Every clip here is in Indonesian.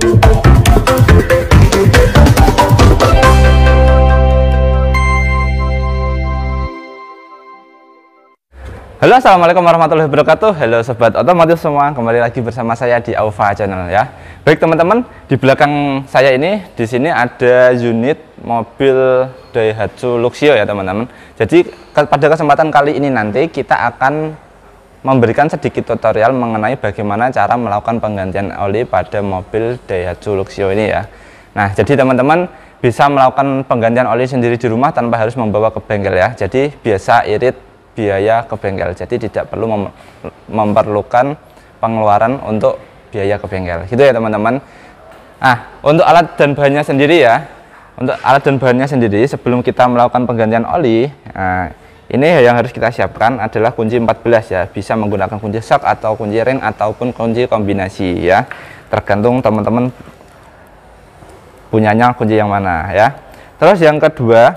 Halo, assalamualaikum warahmatullahi wabarakatuh. Halo sobat otomotif semua, kembali lagi bersama saya di Aufa Channel ya. Baik teman-teman, di belakang saya ini di sini ada unit mobil Daihatsu Luxio ya teman-teman. Jadi pada kesempatan kali ini nanti kita akan memberikan sedikit tutorial mengenai bagaimana cara melakukan penggantian oli pada mobil Daihatsu Luxio ini ya. Nah, jadi teman-teman bisa melakukan penggantian oli sendiri di rumah tanpa harus membawa ke bengkel ya. Jadi biasa irit biaya ke bengkel, jadi tidak perlu memerlukan pengeluaran untuk biaya ke bengkel gitu ya teman-teman. Nah, untuk alat dan bahannya sendiri ya, untuk alat dan bahannya sendiri sebelum kita melakukan penggantian oli, nah, ini yang harus kita siapkan adalah kunci 14 ya, bisa menggunakan kunci shock atau kunci ring ataupun kunci kombinasi ya, tergantung teman-teman punyanya kunci yang mana ya. Terus yang kedua,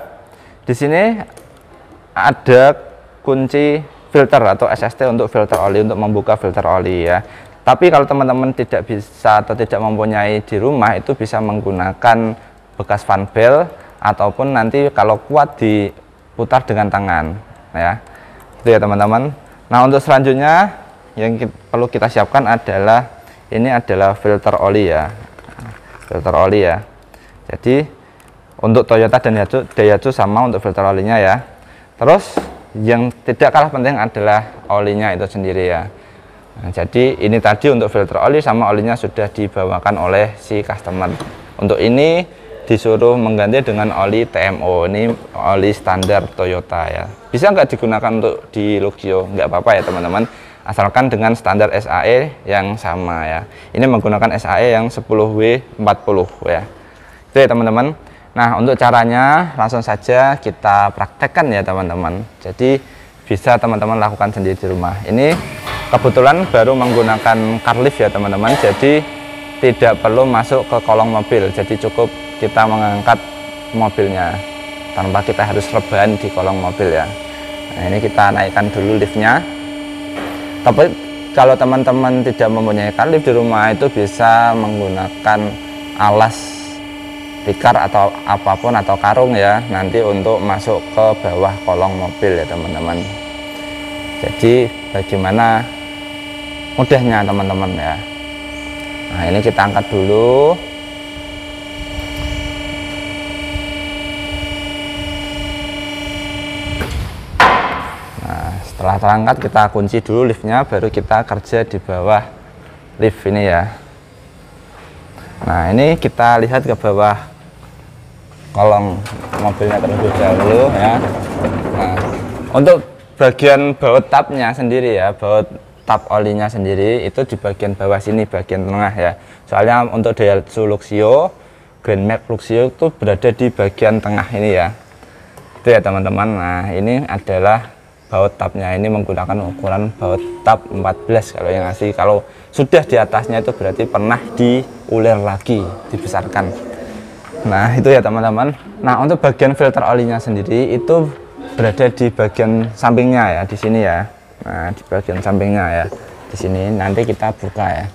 di sini ada kunci filter atau SST untuk filter oli, untuk membuka filter oli ya. Tapi kalau teman-teman tidak bisa atau tidak mempunyai di rumah, itu bisa menggunakan bekas fan belt ataupun nanti kalau kuat diputar dengan tangan ya. Itu ya teman-teman. Nah, untuk selanjutnya yang perlu kita siapkan adalah ini adalah filter oli ya. Filter oli ya. Jadi untuk Toyota dan Daihatsu sama untuk filter olinya ya. Terus yang tidak kalah penting adalah olinya itu sendiri ya. Nah, jadi ini tadi untuk filter oli sama olinya sudah dibawakan oleh si customer. Untuk ini disuruh mengganti dengan oli TMO, ini oli standar Toyota ya. Bisa nggak digunakan untuk di Luxio? Nggak apa-apa ya teman-teman, asalkan dengan standar SAE yang sama ya. Ini menggunakan SAE yang 10W40 ya. Itu ya teman-teman. Nah, untuk caranya langsung saja kita praktekkan ya teman-teman. Jadi bisa teman-teman lakukan sendiri di rumah. Ini kebetulan baru menggunakan car lift ya teman-teman. Jadi tidak perlu masuk ke kolong mobil. Jadi cukup kita mengangkat mobilnya tanpa kita harus rebahan di kolong mobil ya. Nah, ini kita naikkan dulu liftnya. Tapi kalau teman-teman tidak mempunyai car lift di rumah, itu bisa menggunakan alas tikar atau apapun atau karung ya, nanti untuk masuk ke bawah kolong mobil ya teman-teman. Jadi bagaimana mudahnya teman-teman ya. Nah, ini kita angkat dulu. Nah, setelah terangkat kita kunci dulu liftnya, baru kita kerja di bawah lift ini ya. Nah, ini kita lihat ke bawah kolong mobilnya terlebih dahulu ya. Nah, untuk bagian baut tapnya sendiri ya, baut tap olinya sendiri itu di bagian bawah sini, bagian tengah ya. Soalnya untuk Daihatsu Luxio, Grand Max Luxio itu berada di bagian tengah ini ya. Itu ya teman-teman. Nah, ini adalah baut tapnya, ini menggunakan ukuran baut tap 14 kalau yang asli. Kalau sudah di atasnya itu berarti pernah diulir lagi, dibesarkan. Nah, itu ya teman-teman. Nah, untuk bagian filter olinya sendiri itu berada di bagian sampingnya ya, di sini ya. Nah, di bagian sampingnya ya, di sini. Nanti kita buka ya,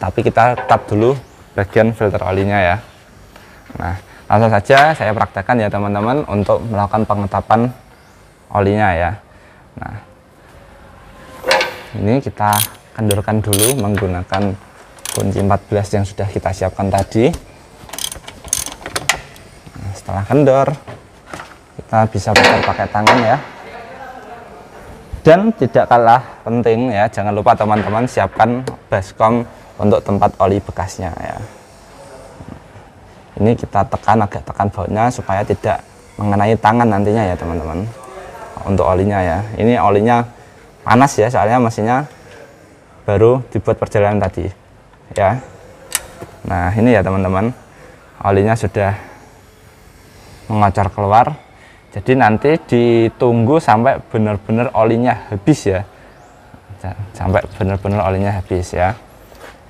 tapi kita tap dulu bagian filter olinya ya. Nah, langsung saja saya praktekkan ya teman-teman untuk melakukan pengetapan olinya ya. Nah, ini kita kendorkan dulu menggunakan kunci 14 yang sudah kita siapkan tadi. Nah, setelah kendor, kita bisa putar pakai tangan ya. Dan tidak kalah penting ya, jangan lupa teman-teman siapkan baskom untuk tempat oli bekasnya ya. Ini kita tekan, agak tekan bautnya supaya tidak mengenai tangan nantinya ya teman-teman. Untuk olinya ya, ini olinya panas ya, soalnya mesinnya baru dibuat perjalanan tadi ya. Nah, ini ya teman-teman, olinya sudah mengocor keluar. Jadi nanti ditunggu sampai benar-benar olinya habis ya, sampai benar-benar olinya habis ya.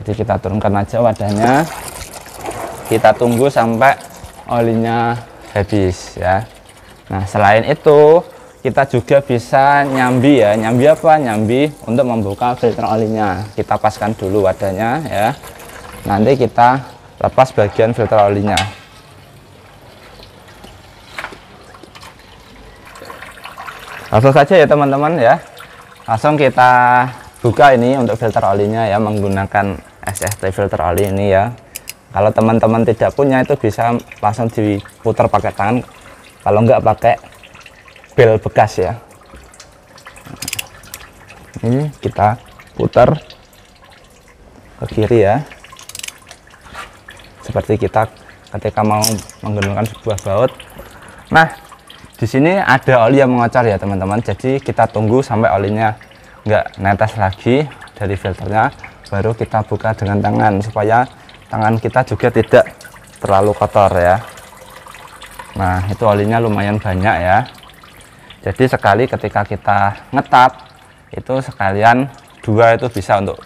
Jadi kita turunkan aja wadahnya, kita tunggu sampai olinya habis ya. Nah, selain itu kita juga bisa nyambi ya. Nyambi apa? Nyambi untuk membuka filter olinya. Kita paskan dulu wadahnya ya. Nanti kita lepas bagian filter olinya. Langsung saja ya teman-teman ya, langsung kita buka ini untuk filter olinya ya, menggunakan SST filter oli ini ya. Kalau teman-teman tidak punya itu bisa langsung diputar pakai tangan, kalau enggak pakai bel bekas ya. Ini kita putar ke kiri ya, seperti kita ketika mau menggunakan sebuah baut. Nah, di sini ada oli yang mengocor ya teman-teman, jadi kita tunggu sampai olinya nggak netes lagi dari filternya, baru kita buka dengan tangan supaya tangan kita juga tidak terlalu kotor ya. Nah, itu olinya lumayan banyak ya, jadi sekali ketika kita ngetap itu sekalian dua itu bisa untuk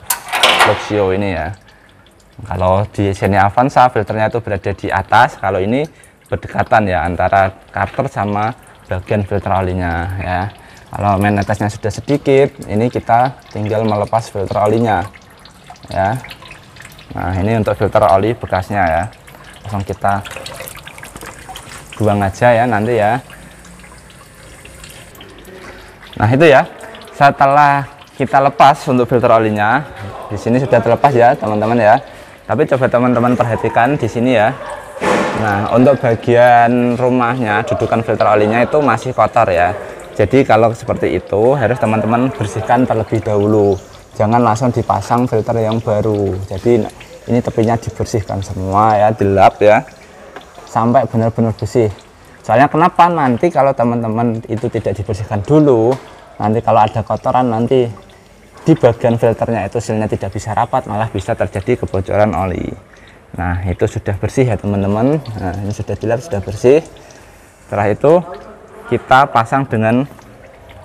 Luxio ini ya. Kalau di sini Avanza filternya itu berada di atas, kalau ini berdekatan ya antara karter sama bagian filter olinya ya. Kalau main netesnya sudah sedikit, ini kita tinggal melepas filter olinya ya. Nah, ini untuk filter oli bekasnya ya, langsung kita buang aja ya nanti ya. Nah, itu ya, setelah kita lepas untuk filter olinya, di sini sudah terlepas ya teman-teman ya. Tapi coba teman-teman perhatikan di sini ya. Nah, untuk bagian rumahnya, dudukan filter olinya itu masih kotor ya. Jadi kalau seperti itu harus teman-teman bersihkan terlebih dahulu. Jangan langsung dipasang filter yang baru. Jadi ini tepinya dibersihkan semua ya, dilap ya, sampai benar-benar bersih. Soalnya kenapa? Nanti kalau teman-teman itu tidak dibersihkan dulu, nanti kalau ada kotoran nanti di bagian filternya itu silnya tidak bisa rapat, malah bisa terjadi kebocoran oli. Nah, itu sudah bersih ya teman-teman. Nah, ini sudah dilap, sudah bersih. Setelah itu kita pasang dengan,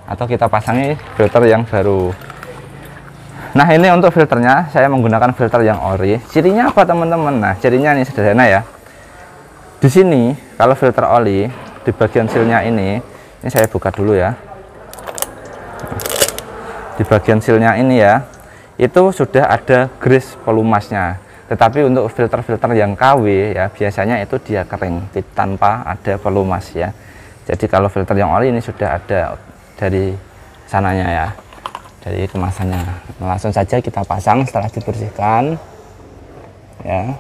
atau kita pasangi filter yang baru. Nah, ini untuk filternya saya menggunakan filter yang ori. Cirinya apa teman-teman? Nah, cirinya ini sederhana ya. Di sini kalau filter oli di bagian silnya ini saya buka dulu ya. Di bagian silnya ini ya, itu sudah ada grease pelumasnya. Tetapi untuk filter-filter yang KW ya, biasanya itu dia kering tanpa ada pelumas ya. Jadi kalau filter yang oli ini sudah ada dari sananya ya, dari kemasannya. Nah, langsung saja kita pasang setelah dibersihkan ya.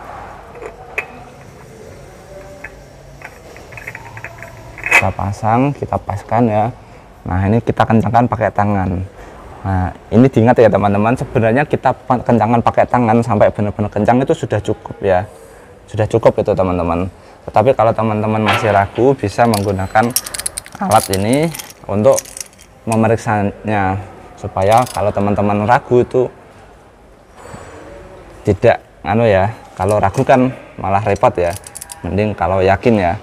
Kita pasang, kita paskan ya. Nah, ini kita kencangkan pakai tangan. Nah, ini diingat ya teman-teman, sebenarnya kita kencangkan pakai tangan sampai benar-benar kencang itu sudah cukup ya, sudah cukup itu teman-teman. Tetapi kalau teman-teman masih ragu, bisa menggunakan alat ini untuk memeriksanya, supaya kalau teman-teman ragu itu tidak ya, kalau ragu kan malah repot ya, mending kalau yakin ya.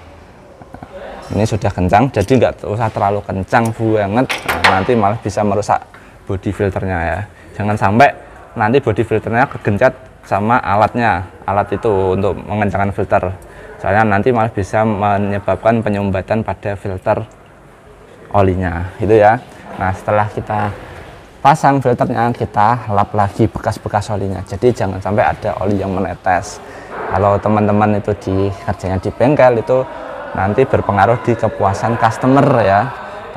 Ini sudah kencang, jadi nggak usah terlalu kencang banget, nanti malah bisa merusak body filternya ya. Jangan sampai nanti body filternya kegencet sama alatnya, alat itu untuk mengencangkan filter, soalnya nanti malah bisa menyebabkan penyumbatan pada filter olinya itu ya. Nah, setelah kita pasang filternya, kita lap lagi bekas-bekas olinya, jadi jangan sampai ada oli yang menetes. Kalau teman-teman itu kerjanya di bengkel itu nanti berpengaruh di kepuasan customer ya.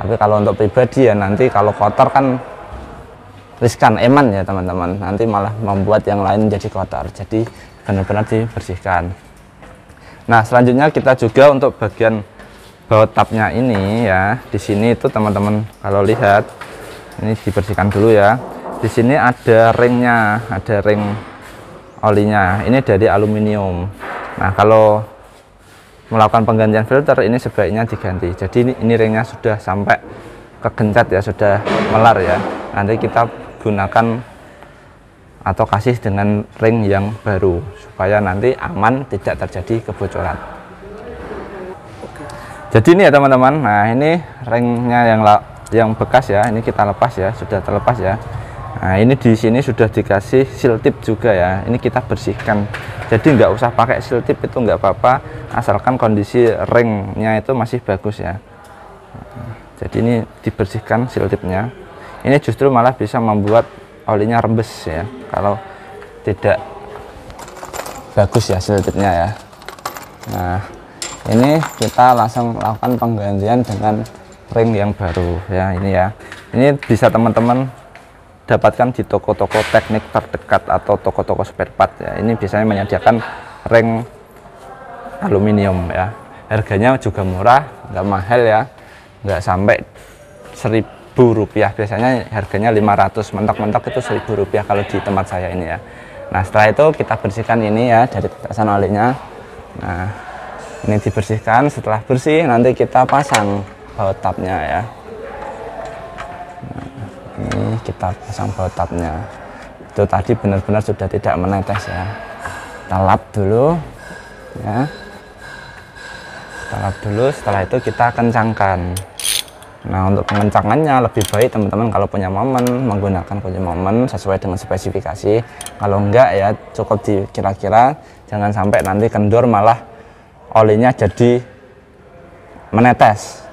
Tapi kalau untuk pribadi ya, nanti kalau kotor kan riskan, eman ya teman-teman, nanti malah membuat yang lain jadi kotor. Jadi benar-benar dibersihkan. Nah, selanjutnya kita juga untuk bagian baut tapnya ini ya. Di sini itu teman-teman kalau lihat ini dibersihkan dulu ya. Di sini ada ringnya, ada ring olinya. Ini dari aluminium. Nah, kalau melakukan penggantian filter ini sebaiknya diganti. Jadi ini ringnya sudah sampai kegencet ya, sudah melar ya. Nanti kita gunakan atau kasih dengan ring yang baru supaya nanti aman, tidak terjadi kebocoran. Jadi ini ya teman-teman. Nah, ini ringnya yang bekas ya, ini kita lepas ya, sudah terlepas ya. Nah, ini di sini sudah dikasih seal tip juga ya, ini kita bersihkan. Jadi nggak usah pakai seal tip, itu nggak apa-apa, asalkan kondisi ringnya itu masih bagus ya. Jadi ini dibersihkan seal tipnya. Ini justru malah bisa membuat olinya rembes ya, kalau tidak bagus ya siltitnya ya. Nah, ini kita langsung lakukan penggantian dengan ring yang baru ya. Ini ya, ini bisa teman-teman dapatkan di toko-toko teknik terdekat atau toko-toko spare part ya. Ini biasanya menyediakan ring aluminium ya. Harganya juga murah, nggak mahal ya, nggak sampai 1.000 rupiah. Biasanya harganya 500, mentok-mentok itu 1.000 rupiah kalau di tempat saya ini ya. Nah, setelah itu kita bersihkan ini ya dari tetesan olinya. Nah, ini dibersihkan. Setelah bersih nanti kita pasang baut tapnya ya. Nah, ini kita pasang baut tapnya. Itu tadi benar-benar sudah tidak menetes ya. Kita lap dulu ya. Kita lap dulu, setelah itu kita kencangkan. Nah, untuk pengencangannya lebih baik teman-teman kalau punya momen menggunakan kunci momen sesuai dengan spesifikasi. Kalau enggak ya cukup kira-kira, jangan sampai nanti kendor malah olinya jadi menetes.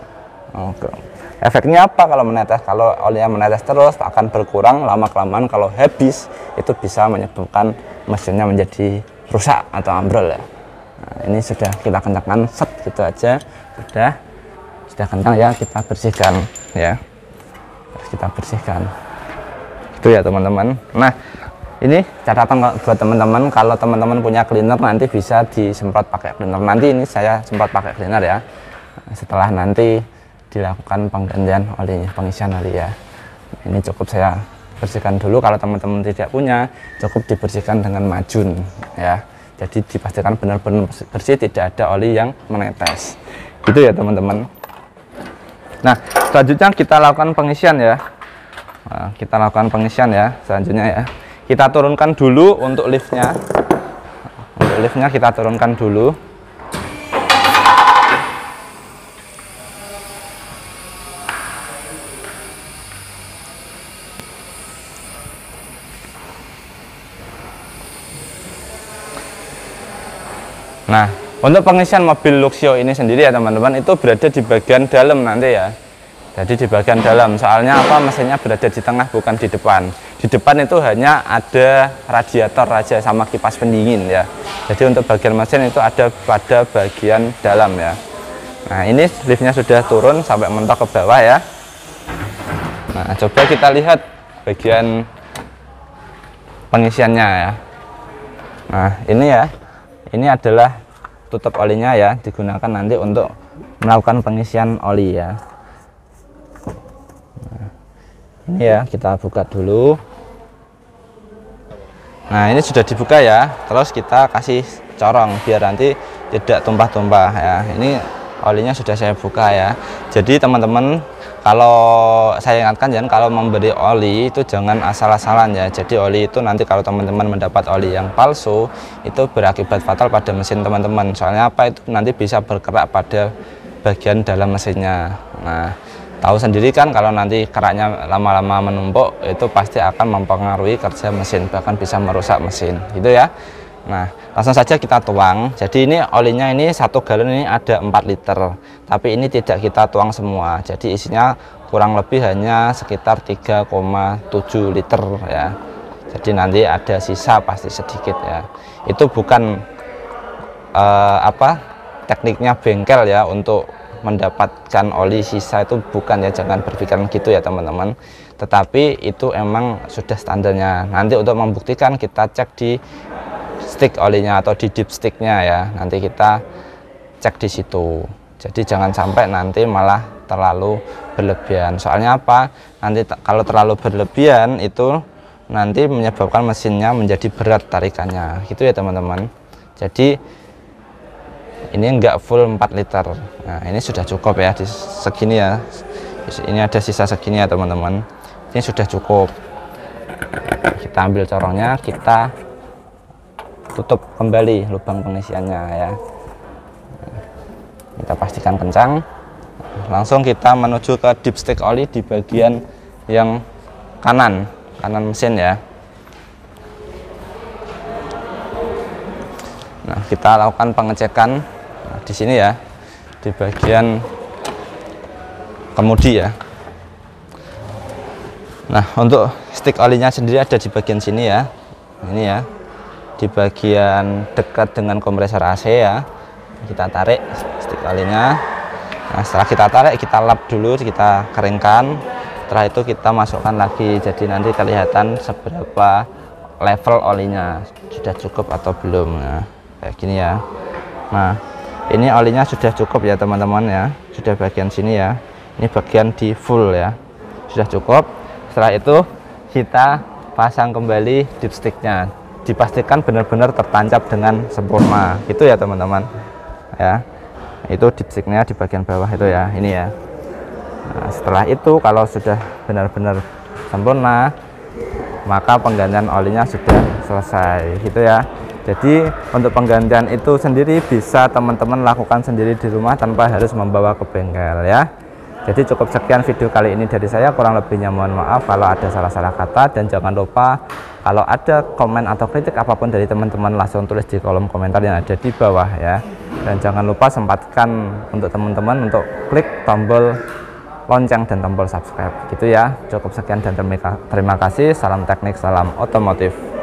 Oke. Efeknya apa kalau menetes? Kalau olinya menetes terus akan berkurang, lama-kelamaan kalau habis itu bisa menyebabkan mesinnya menjadi rusak atau ambrol ya. Nah, ini sudah kita kencangkan, set gitu aja, sudah kencang ya, kita bersihkan ya. Kita bersihkan itu ya teman-teman. Nah, ini catatan buat teman-teman, kalau teman-teman punya cleaner nanti bisa disemprot pakai cleaner. Nanti ini saya semprot pakai cleaner ya, setelah nanti dilakukan penggantian oli, pengisian oli ya. Ini cukup saya bersihkan dulu. Kalau teman-teman tidak punya, cukup dibersihkan dengan majun ya. Jadi dipastikan benar-benar bersih, tidak ada oli yang menetes gitu ya teman-teman. Nah, selanjutnya kita lakukan pengisian ya. Nah, kita lakukan pengisian ya selanjutnya ya. Kita turunkan dulu untuk liftnya. Untuk liftnya kita turunkan dulu. Nah, untuk pengisian mobil Luxio ini sendiri ya teman-teman, itu berada di bagian dalam nanti ya. Jadi di bagian dalam, soalnya apa, mesinnya berada di tengah bukan di depan. Di depan itu hanya ada radiator aja sama kipas pendingin ya. Jadi untuk bagian mesin itu ada pada bagian dalam ya. Nah, ini liftnya sudah turun sampai mentok ke bawah ya. Nah, coba kita lihat bagian pengisiannya ya. Nah, ini ya, ini adalah tutup olinya ya, digunakan nanti untuk melakukan pengisian oli ya. Nah, ini ya, kita buka dulu. Nah, ini sudah dibuka ya, terus kita kasih corong biar nanti tidak tumpah-tumpah ya. Ini olinya sudah saya buka ya. Jadi teman-teman, kalau saya ingatkan jangan kalau memberi oli itu jangan asal-asalan ya. Jadi oli itu nanti kalau teman-teman mendapat oli yang palsu itu berakibat fatal pada mesin teman-teman. Soalnya apa, itu nanti bisa berkerak pada bagian dalam mesinnya. Nah, tahu sendiri kan kalau nanti keraknya lama-lama menumpuk itu pasti akan mempengaruhi kerja mesin, bahkan bisa merusak mesin gitu ya. Nah, langsung saja kita tuang. Jadi ini olinya ini 1 galon ini ada 4 liter, tapi ini tidak kita tuang semua. Jadi isinya kurang lebih hanya sekitar 3,7 liter ya. Jadi nanti ada sisa pasti sedikit ya. Itu bukan tekniknya bengkel ya untuk mendapatkan oli sisa, itu bukan ya, jangan berpikiran gitu ya teman-teman. Tetapi itu emang sudah standarnya. Nanti untuk membuktikan kita cek di stick olinya atau di dipsticknya ya, nanti kita cek di situ. Jadi jangan sampai nanti malah terlalu berlebihan. Soalnya apa, nanti kalau terlalu berlebihan itu nanti menyebabkan mesinnya menjadi berat tarikannya gitu ya teman-teman. Jadi ini enggak full 4 liter. Nah, ini sudah cukup ya, di segini ya. Ini ada sisa segini ya teman-teman. Ini sudah cukup. Kita ambil corongnya, kita tutup kembali lubang pengisiannya ya. Kita pastikan kencang. Langsung kita menuju ke dipstick oli di bagian yang kanan mesin ya. Nah, kita lakukan pengecekan di sini ya, di bagian kemudi ya. Nah, untuk stick olinya sendiri ada di bagian sini ya. Ini ya. di bagian dekat dengan kompresor AC ya. Kita tarik stik olinya. Nah, setelah kita tarik, kita lap dulu, kita keringkan. Setelah itu kita masukkan lagi, jadi nanti kelihatan seberapa level olinya, sudah cukup atau belum. Nah, kayak gini ya. Nah, ini olinya sudah cukup ya teman-teman ya, sudah bagian sini ya, ini bagian di full ya, sudah cukup. Setelah itu kita pasang kembali dipsticknya, dipastikan benar-benar tertancap dengan sempurna gitu ya teman-teman ya. Itu dipsticknya di bagian bawah itu ya, ini ya. Nah, setelah itu kalau sudah benar-benar sempurna, maka penggantian olinya sudah selesai gitu ya. Jadi untuk penggantian itu sendiri bisa teman-teman lakukan sendiri di rumah tanpa harus membawa ke bengkel ya. Jadi cukup sekian video kali ini dari saya, kurang lebihnya mohon maaf kalau ada salah-salah kata, dan jangan lupa kalau ada komen atau kritik apapun dari teman-teman langsung tulis di kolom komentar yang ada di bawah ya. Dan jangan lupa sempatkan untuk teman-teman untuk klik tombol lonceng dan tombol subscribe gitu ya. Cukup sekian dan terima kasih. Salam teknik, salam otomotif.